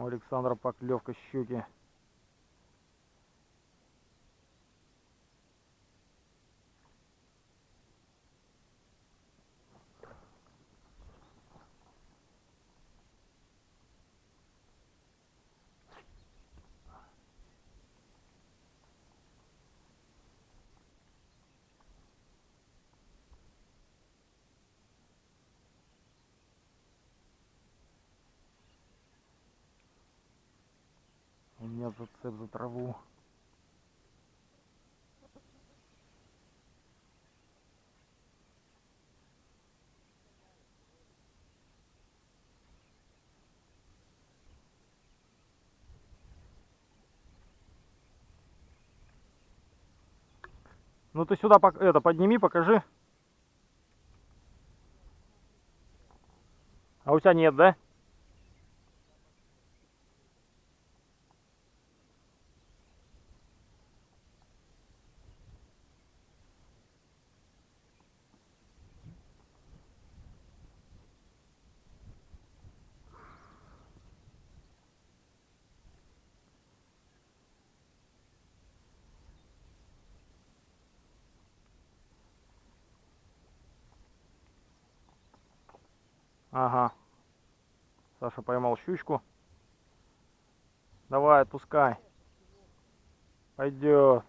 У Александра поклевка щуки. У меня зацеп за траву. Ну ты сюда это подними, покажи. А у тебя нет, да? Ага. Саша поймал щучку. Давай, отпускай. Пойдет.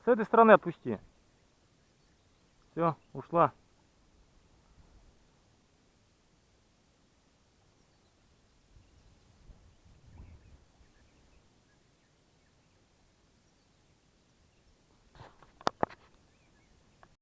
С этой стороны отпусти. Все, ушла.